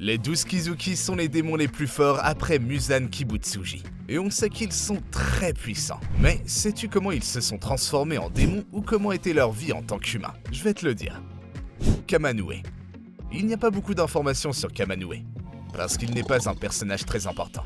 Les 12 Kizuki sont les démons les plus forts après Muzan Kibutsuji. Et on sait qu'ils sont très puissants. Mais sais-tu comment ils se sont transformés en démons ou comment était leur vie en tant qu'humains? Je vais te le dire. Kamanue. Il n'y a pas beaucoup d'informations sur Kamanue, parce qu'il n'est pas un personnage très important.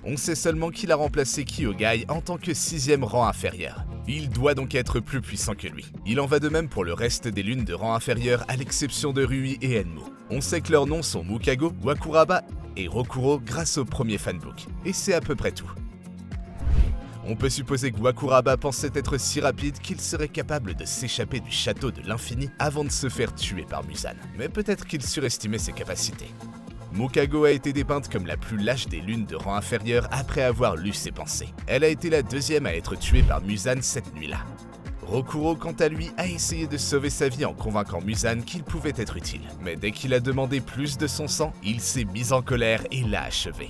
On sait seulement qu'il a remplacé Kyogai en tant que 6e rang inférieur. Il doit donc être plus puissant que lui. Il en va de même pour le reste des lunes de rang inférieur à l'exception de Rui et Enmu. On sait que leurs noms sont Mukago, Wakuraba et Rokuro grâce au premier fanbook. Et c'est à peu près tout. On peut supposer que Wakuraba pensait être si rapide qu'il serait capable de s'échapper du château de l'infini avant de se faire tuer par Muzan. Mais peut-être qu'il surestimait ses capacités. Mukago a été dépeinte comme la plus lâche des lunes de rang inférieur après avoir lu ses pensées. Elle a été la 2e à être tuée par Muzan cette nuit-là. Rokuro, quant à lui, a essayé de sauver sa vie en convainquant Muzan qu'il pouvait être utile. Mais dès qu'il a demandé plus de son sang, il s'est mis en colère et l'a achevé.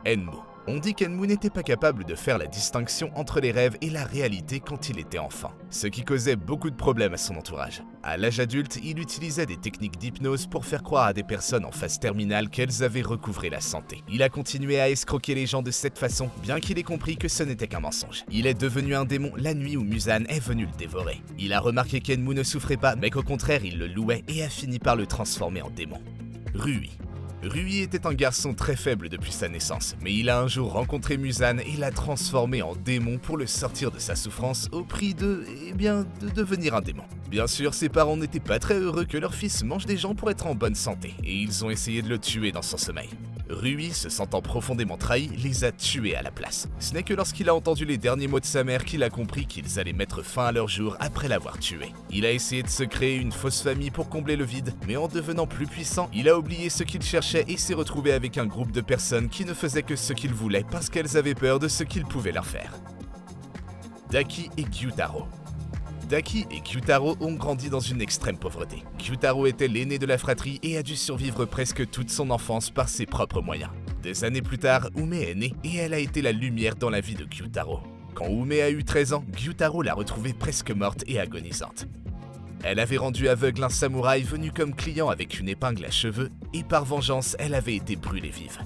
Enmu. On dit qu'Enmu n'était pas capable de faire la distinction entre les rêves et la réalité quand il était enfant, ce qui causait beaucoup de problèmes à son entourage. À l'âge adulte, il utilisait des techniques d'hypnose pour faire croire à des personnes en phase terminale qu'elles avaient recouvré la santé. Il a continué à escroquer les gens de cette façon, bien qu'il ait compris que ce n'était qu'un mensonge. Il est devenu un démon la nuit où Muzan est venu le dévorer. Il a remarqué qu'Enmu ne souffrait pas, mais qu'au contraire il le louait et a fini par le transformer en démon. Rui. Rui était un garçon très faible depuis sa naissance, mais il a un jour rencontré Muzan et l'a transformé en démon pour le sortir de sa souffrance au prix de devenir un démon. Bien sûr, ses parents n'étaient pas très heureux que leur fils mange des gens pour être en bonne santé, et ils ont essayé de le tuer dans son sommeil. Rui, se sentant profondément trahi, les a tués à la place. Ce n'est que lorsqu'il a entendu les derniers mots de sa mère qu'il a compris qu'ils allaient mettre fin à leur jour après l'avoir tué. Il a essayé de se créer une fausse famille pour combler le vide, mais en devenant plus puissant, il a oublié ce qu'il cherchait et s'est retrouvé avec un groupe de personnes qui ne faisaient que ce qu'il voulait parce qu'elles avaient peur de ce qu'il pouvait leur faire. Daki et Gyutaro. Daki et Gyutaro ont grandi dans une extrême pauvreté. Gyutaro était l'aîné de la fratrie et a dû survivre presque toute son enfance par ses propres moyens. Des années plus tard, Ume est née et elle a été la lumière dans la vie de Gyutaro. Quand Ume a eu 13 ans, Gyutaro l'a retrouvée presque morte et agonisante. Elle avait rendu aveugle un samouraï venu comme client avec une épingle à cheveux et par vengeance, elle avait été brûlée vive.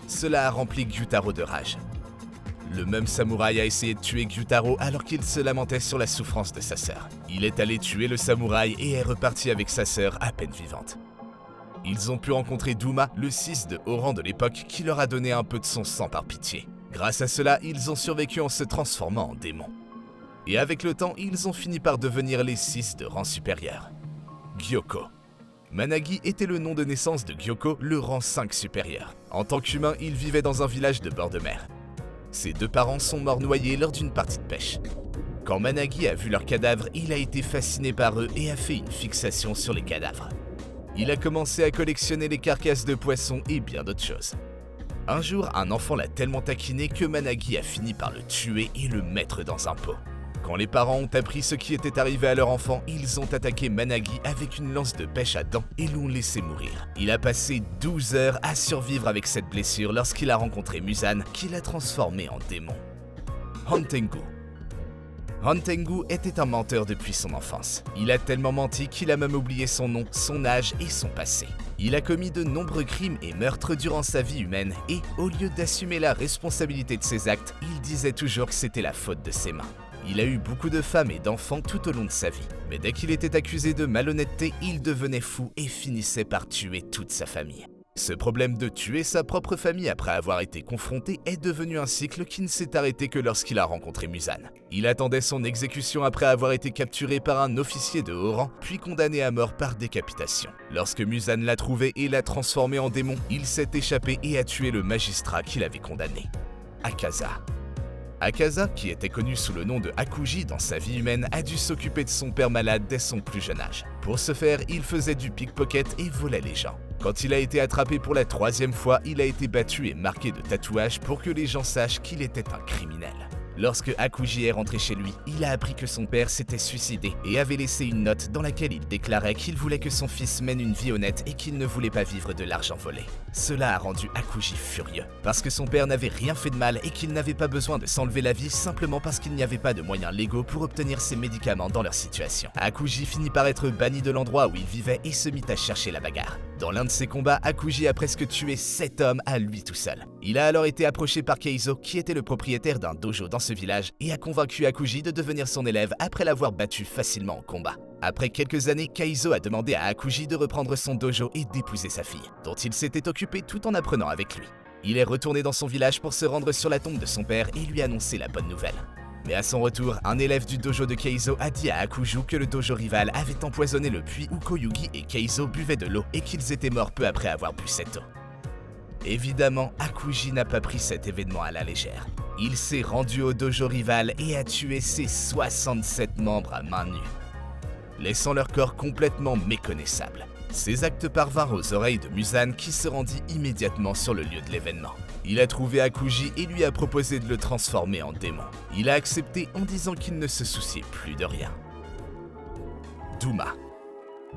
Cela a rempli Gyutaro de rage. Le même samouraï a essayé de tuer Gyutaro alors qu'il se lamentait sur la souffrance de sa sœur. Il est allé tuer le samouraï et est reparti avec sa sœur à peine vivante. Ils ont pu rencontrer Duma, le 6 de haut rang de l'époque, qui leur a donné un peu de son sang par pitié. Grâce à cela, ils ont survécu en se transformant en démons. Et avec le temps, ils ont fini par devenir les 6 de rang supérieur. Gyoko. Managi était le nom de naissance de Gyoko, le rang 5 supérieur. En tant qu'humain, il vivait dans un village de bord de mer. Ses 2 parents sont morts noyés lors d'une partie de pêche. Quand Managi a vu leurs cadavres, il a été fasciné par eux et a fait une fixation sur les cadavres. Il a commencé à collectionner les carcasses de poissons et bien d'autres choses. Un jour, un enfant l'a tellement taquiné que Managi a fini par le tuer et le mettre dans un pot. Quand les parents ont appris ce qui était arrivé à leur enfant, ils ont attaqué Managi avec une lance de pêche à dents et l'ont laissé mourir. Il a passé 12 heures à survivre avec cette blessure lorsqu'il a rencontré Muzan, qui l'a transformé en démon. Hantengu. Hantengu était un menteur depuis son enfance. Il a tellement menti qu'il a même oublié son nom, son âge et son passé. Il a commis de nombreux crimes et meurtres durant sa vie humaine et, au lieu d'assumer la responsabilité de ses actes, il disait toujours que c'était la faute de ses mains. Il a eu beaucoup de femmes et d'enfants tout au long de sa vie, mais dès qu'il était accusé de malhonnêteté, il devenait fou et finissait par tuer toute sa famille. Ce problème de tuer sa propre famille après avoir été confronté est devenu un cycle qui ne s'est arrêté que lorsqu'il a rencontré Muzan. Il attendait son exécution après avoir été capturé par un officier de haut rang, puis condamné à mort par décapitation. Lorsque Muzan l'a trouvé et l'a transformé en démon, il s'est échappé et a tué le magistrat qui l'avait condamné. Akaza. Akaza, qui était connu sous le nom de Hakuji dans sa vie humaine, a dû s'occuper de son père malade dès son plus jeune âge. Pour ce faire, il faisait du pickpocket et volait les gens. Quand il a été attrapé pour la 3e fois, il a été battu et marqué de tatouages pour que les gens sachent qu'il était un criminel. Lorsque Hakuji est rentré chez lui, il a appris que son père s'était suicidé et avait laissé une note dans laquelle il déclarait qu'il voulait que son fils mène une vie honnête et qu'il ne voulait pas vivre de l'argent volé. Cela a rendu Hakuji furieux, parce que son père n'avait rien fait de mal et qu'il n'avait pas besoin de s'enlever la vie simplement parce qu'il n'y avait pas de moyens légaux pour obtenir ses médicaments dans leur situation. Hakuji finit par être banni de l'endroit où il vivait et se mit à chercher la bagarre. Dans l'un de ses combats, Akuji a presque tué 7 hommes à lui tout seul. Il a alors été approché par Keizo, qui était le propriétaire d'un dojo dans ce village, et a convaincu Akuji de devenir son élève après l'avoir battu facilement en combat. Après quelques années, Keizo a demandé à Akuji de reprendre son dojo et d'épouser sa fille, dont il s'était occupé tout en apprenant avec lui. Il est retourné dans son village pour se rendre sur la tombe de son père et lui annoncer la bonne nouvelle. Mais à son retour, un élève du dojo de Keizo a dit à Akuju que le dojo rival avait empoisonné le puits où Koyugi et Keizo buvaient de l'eau et qu'ils étaient morts peu après avoir bu cette eau. Évidemment, Akuji n'a pas pris cet événement à la légère. Il s'est rendu au dojo rival et a tué ses 67 membres à main nue, laissant leur corps complètement méconnaissable. Ces actes parvinrent aux oreilles de Muzan qui se rendit immédiatement sur le lieu de l'événement. Il a trouvé Akuji et lui a proposé de le transformer en démon. Il a accepté en disant qu'il ne se souciait plus de rien. Douma.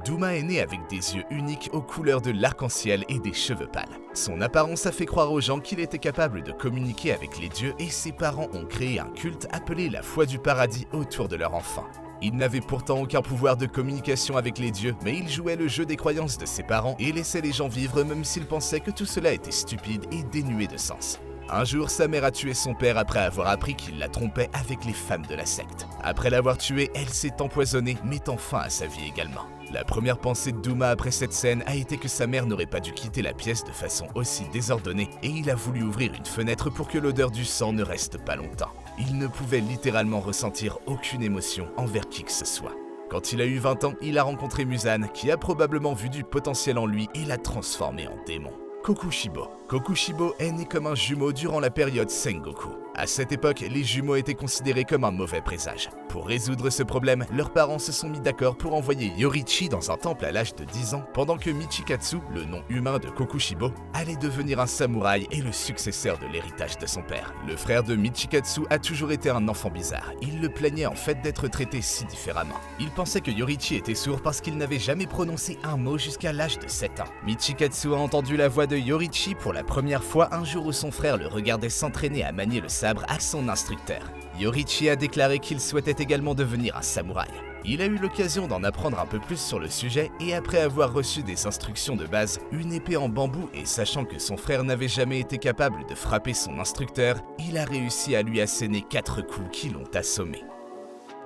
Douma est né avec des yeux uniques aux couleurs de l'arc-en-ciel et des cheveux pâles. Son apparence a fait croire aux gens qu'il était capable de communiquer avec les dieux et ses parents ont créé un culte appelé la foi du paradis autour de leur enfant. Il n'avait pourtant aucun pouvoir de communication avec les dieux, mais il jouait le jeu des croyances de ses parents et laissait les gens vivre même s'il pensait que tout cela était stupide et dénué de sens. Un jour, sa mère a tué son père après avoir appris qu'il la trompait avec les femmes de la secte. Après l'avoir tué, elle s'est empoisonnée, mettant fin à sa vie également. La première pensée de Douma après cette scène a été que sa mère n'aurait pas dû quitter la pièce de façon aussi désordonnée et il a voulu ouvrir une fenêtre pour que l'odeur du sang ne reste pas longtemps. Il ne pouvait littéralement ressentir aucune émotion envers qui que ce soit. Quand il a eu 20 ans, il a rencontré Muzan qui a probablement vu du potentiel en lui et l'a transformé en démon. Kokushibo. Kokushibo est né comme un jumeau durant la période Sengoku. À cette époque, les jumeaux étaient considérés comme un mauvais présage. Pour résoudre ce problème, leurs parents se sont mis d'accord pour envoyer Yorichi dans un temple à l'âge de 10 ans, pendant que Michikatsu, le nom humain de Kokushibo, allait devenir un samouraï et le successeur de l'héritage de son père. Le frère de Michikatsu a toujours été un enfant bizarre. Il le plaignait en fait d'être traité si différemment. Il pensait que Yorichi était sourd parce qu'il n'avait jamais prononcé un mot jusqu'à l'âge de 7 ans. Michikatsu a entendu la voix de Yorichi pour la première fois un jour où son frère le regardait s'entraîner à manier le sabre à son instructeur. Yorichi a déclaré qu'il souhaitait également devenir un samouraï. Il a eu l'occasion d'en apprendre un peu plus sur le sujet et après avoir reçu des instructions de base, une épée en bambou et sachant que son frère n'avait jamais été capable de frapper son instructeur, il a réussi à lui asséner 4 coups qui l'ont assommé.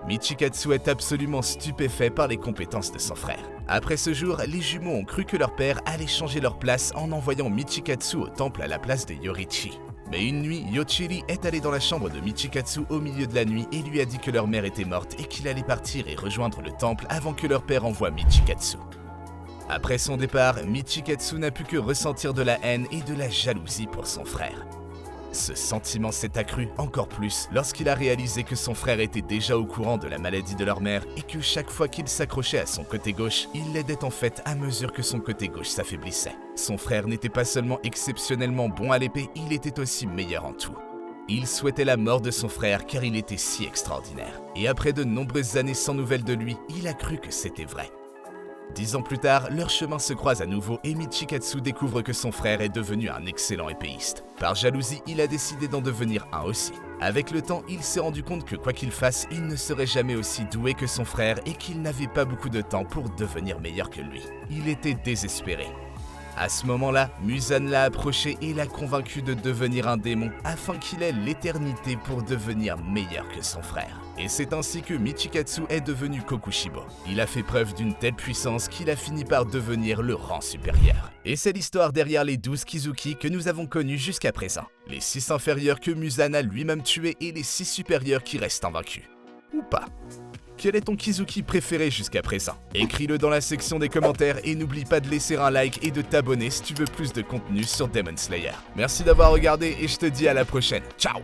Michikatsu est absolument stupéfait par les compétences de son frère. Après ce jour, les jumeaux ont cru que leur père allait changer leur place en envoyant Michikatsu au temple à la place de Yorichi. Mais une nuit, Yochiri est allé dans la chambre de Michikatsu au milieu de la nuit et lui a dit que leur mère était morte et qu'il allait partir et rejoindre le temple avant que leur père envoie Michikatsu. Après son départ, Michikatsu n'a pu que ressentir de la haine et de la jalousie pour son frère. Ce sentiment s'est accru encore plus lorsqu'il a réalisé que son frère était déjà au courant de la maladie de leur mère et que chaque fois qu'il s'accrochait à son côté gauche, il l'aidait en fait à mesure que son côté gauche s'affaiblissait. Son frère n'était pas seulement exceptionnellement bon à l'épée, il était aussi meilleur en tout. Il souhaitait la mort de son frère car il était si extraordinaire. Et après de nombreuses années sans nouvelles de lui, il a cru que c'était vrai. 10 ans plus tard, leurs chemins se croisent à nouveau et Michikatsu découvre que son frère est devenu un excellent épéiste. Par jalousie, il a décidé d'en devenir un aussi. Avec le temps, il s'est rendu compte que quoi qu'il fasse, il ne serait jamais aussi doué que son frère et qu'il n'avait pas beaucoup de temps pour devenir meilleur que lui. Il était désespéré. À ce moment-là, Muzan l'a approché et l'a convaincu de devenir un démon afin qu'il ait l'éternité pour devenir meilleur que son frère. Et c'est ainsi que Michikatsu est devenu Kokushibo. Il a fait preuve d'une telle puissance qu'il a fini par devenir le rang supérieur. Et c'est l'histoire derrière les 12 Kizuki que nous avons connus jusqu'à présent. Les 6 inférieurs que Muzan a lui-même tués et les 6 supérieurs qui restent invaincus. Ou pas. Quel est ton Kizuki préféré jusqu'à présent? Écris-le dans la section des commentaires et n'oublie pas de laisser un like et de t'abonner si tu veux plus de contenu sur Demon Slayer. Merci d'avoir regardé et je te dis à la prochaine. Ciao!